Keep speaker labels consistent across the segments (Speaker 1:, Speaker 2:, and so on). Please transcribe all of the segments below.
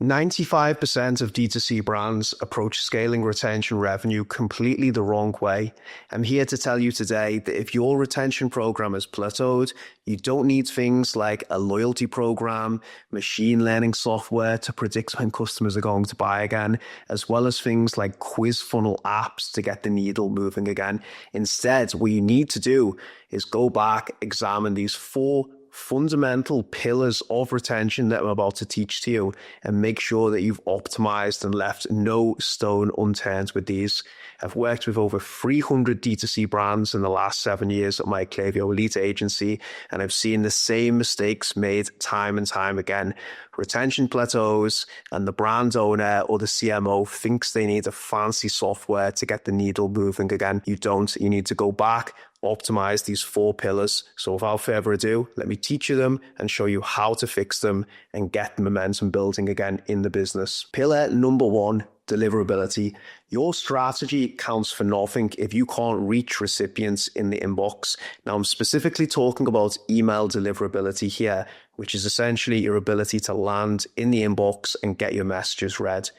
Speaker 1: 95% of D2C brands approach scaling retention revenue completely the wrong way. I'm here to tell you today that if your retention program has plateaued, you don't need things like a loyalty program, machine learning software to predict when customers are going to buy again, as well as things like quiz funnel apps to get the needle moving again. Instead, what you need to do is go back, examine these 4 fundamental pillars of retention that I'm about to teach to you, and make sure that you've optimized and left no stone unturned with these. I've worked with over 300 D2C brands in the last 7 years at my Klaviyo Elite agency, and I've seen the same mistakes made time and time again. Retention plateaus, and the brand owner or the CMO thinks they need a fancy software to get the needle moving again. You don't. You need to go back, optimize these 4 pillars. So without further ado, let me teach you them and show you how to fix them and get the momentum building again in the business. Pillar number 1, deliverability. Your strategy counts for nothing if you can't reach recipients in the inbox. Now, I'm specifically talking about email deliverability here, which is essentially your ability to land in the inbox and get your messages read.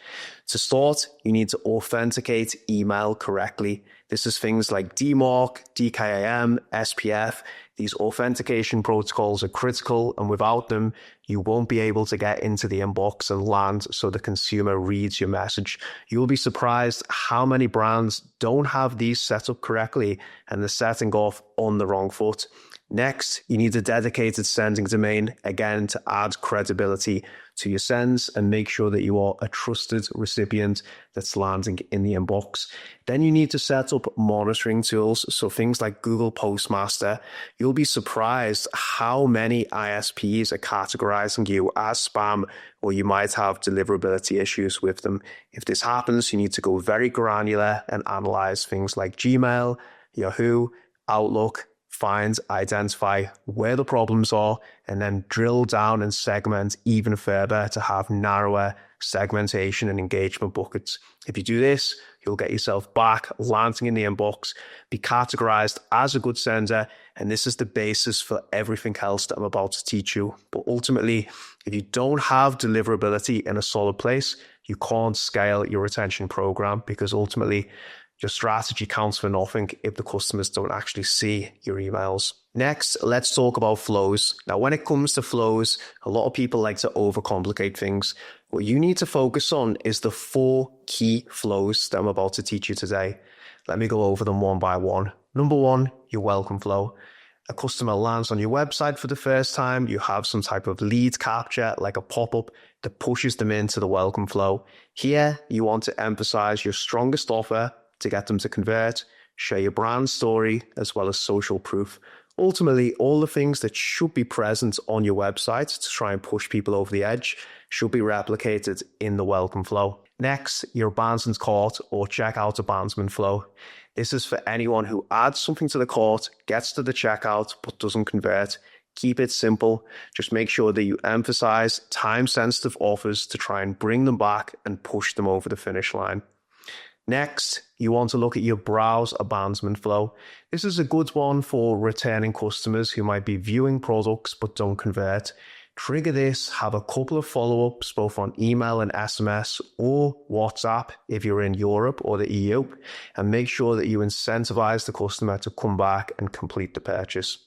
Speaker 1: To start, you need to authenticate email correctly. This is things like DMARC, DKIM, SPF. These authentication protocols are critical, and without them, you won't be able to get into the inbox and land so the consumer reads your message. You'll be surprised how many brands don't have these set up correctly, and they're setting off on the wrong foot. Next, you need a dedicated sending domain, again, to add credibility to your sends and make sure that you are a trusted recipient that's landing in the inbox. Then you need to set up monitoring tools, so things like Google Postmaster. You'll be surprised how many ISPs are categorizing you as spam, or you might have deliverability issues with them. If this happens, you need to go very granular and analyze things like Gmail, Yahoo, Outlook, find, identify where the problems are, and then drill down and segment even further to have narrower segmentation and engagement buckets. If you do this, you'll get yourself back landing in the inbox, be categorized as a good sender, and this is the basis for everything else that I'm about to teach you. But ultimately, if you don't have deliverability in a solid place, you can't scale your retention program, because ultimately your strategy counts for nothing if the customers don't actually see your emails. Next, let's talk about flows. Now, when it comes to flows, a lot of people like to overcomplicate things. What you need to focus on is the 4 key flows that I'm about to teach you today. Let me go over them one by one. Number 1, your welcome flow. A customer lands on your website for the first time, you have some type of lead capture, like a pop-up that pushes them into the welcome flow. Here, you want to emphasize your strongest offer to get them to convert, share your brand story, as well as social proof. Ultimately, all the things that should be present on your website to try and push people over the edge should be replicated in the welcome flow. Next, your abandoned cart or checkout abandonment flow. This is for anyone who adds something to the cart, gets to the checkout, but doesn't convert. Keep it simple. Just make sure that you emphasize time-sensitive offers to try and bring them back and push them over the finish line. Next, you want to look at your browse abandonment flow. This is a good one for returning customers who might be viewing products but don't convert. Trigger this, have a couple of follow-ups both on email and SMS or WhatsApp if you're in Europe or the EU, and make sure that you incentivize the customer to come back and complete the purchase.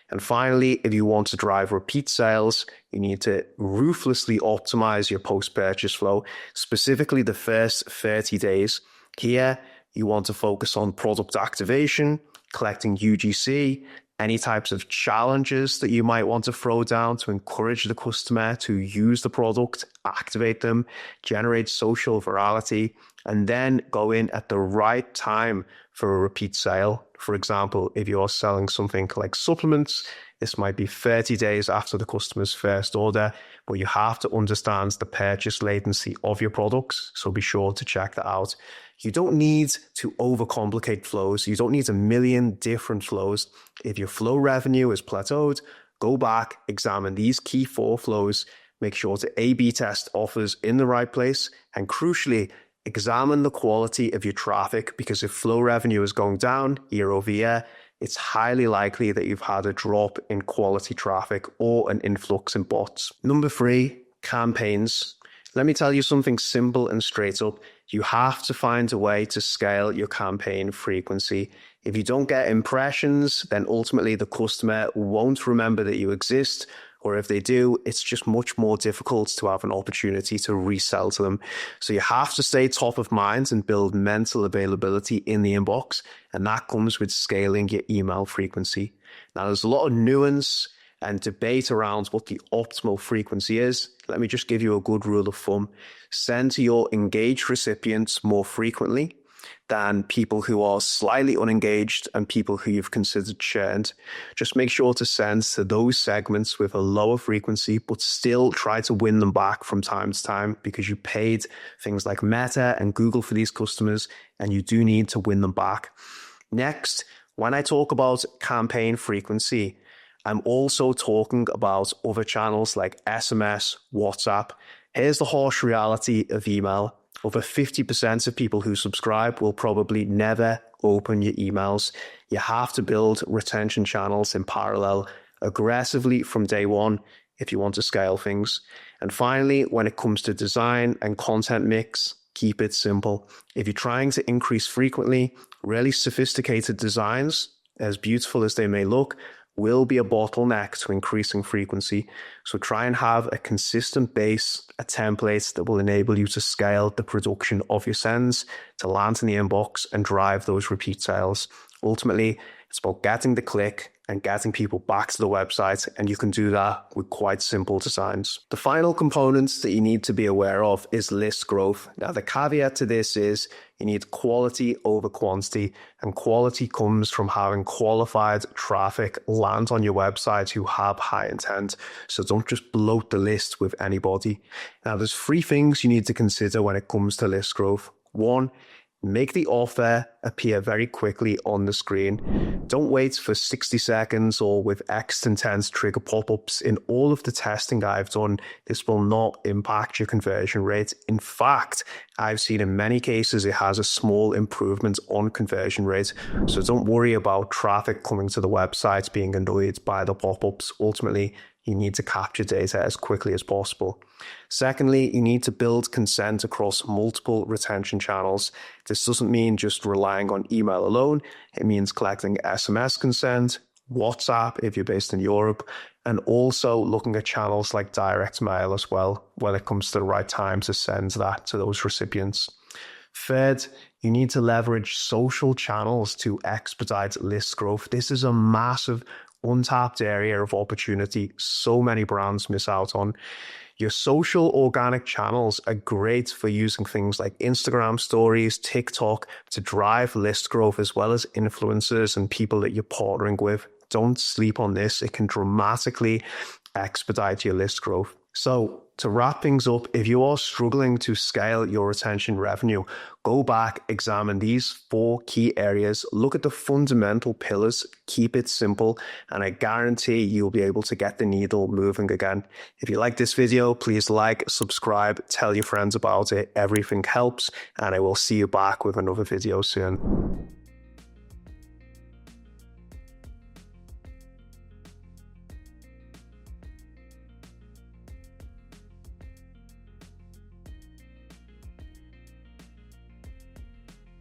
Speaker 1: And finally, if you want to drive repeat sales, you need to ruthlessly optimize your post-purchase flow, specifically the first 30 days. Here, you want to focus on product activation, collecting UGC, any types of challenges that you might want to throw down to encourage the customer to use the product, activate them, generate social virality, and then go in at the right time for a repeat sale. For example, if you're selling something like supplements, this might be 30 days after the customer's first order, but you have to understand the purchase latency of your products, so be sure to check that out. You don't need to overcomplicate flows. You don't need a million different flows. If your flow revenue is plateaued, go back, examine these key 4 flows, make sure to A/B test offers in the right place, and crucially, examine the quality of your traffic, because if flow revenue is going down year over year, it's highly likely that you've had a drop in quality traffic or an influx in bots. Number 3, campaigns. Let me tell you something simple and straight up. You have to find a way to scale your campaign frequency. If you don't get impressions, then ultimately the customer won't remember that you exist. Or if they do, it's just much more difficult to have an opportunity to resell to them. So you have to stay top of mind and build mental availability in the inbox. And that comes with scaling your email frequency. Now, there's a lot of nuance and debate around what the optimal frequency is. Let me just give you a good rule of thumb. Send to your engaged recipients more frequently than people who are slightly unengaged and people who you've considered churned. Just make sure to send to those segments with a lower frequency, but still try to win them back from time to time, because you paid things like Meta and Google for these customers, and you do need to win them back. Next, when I talk about campaign frequency, I'm also talking about other channels like SMS, WhatsApp. Here's the harsh reality of email. Over 50% of people who subscribe will probably never open your emails. You have to build retention channels in parallel aggressively from day one if you want to scale things. And finally, when it comes to design and content mix, keep it simple. If you're trying to increase frequently, really sophisticated designs, as beautiful as they may look, will be a bottleneck to increasing frequency. So try and have a consistent base, a template that will enable you to scale the production of your sends to land in the inbox and drive those repeat sales. Ultimately, it's about getting the click and getting people back to the website, and you can do that with quite simple designs. The final component that you need to be aware of is list growth. Now, the caveat to this is you need quality over quantity, and quality comes from having qualified traffic land on your website who have high intent. So don't just bloat the list with anybody. Now, there's 3 things you need to consider when it comes to list growth. 1, make the offer appear very quickly on the screen. Don't wait for 60 seconds or with X intense trigger pop-ups. In all of the testing I've done, this will not impact your conversion rate. In fact, I've seen in many cases it has a small improvement on conversion rate. So don't worry about traffic coming to the website being annoyed by the pop-ups. Ultimately, you need to capture data as quickly as possible. Secondly, you need to build consent across multiple retention channels. This doesn't mean just relying on email alone. It means collecting SMS consent, WhatsApp if you're based in Europe, and also looking at channels like direct mail as well when it comes to the right time to send that to those recipients. Third, you need to leverage social channels to expedite list growth. This is a massive untapped area of opportunity so many brands miss out on. Your social organic channels are great for using things like Instagram stories, TikTok to drive list growth, as well as influencers and people that you're partnering with. Don't sleep on this. It can dramatically expedite your list growth. So to wrap things up, if you are struggling to scale your retention revenue, go back, examine these 4 key areas, look at the fundamental pillars, keep it simple, and I guarantee you'll be able to get the needle moving again. If you like this video, please like, subscribe, tell your friends about it. Everything helps, and I will see you back with another video soon.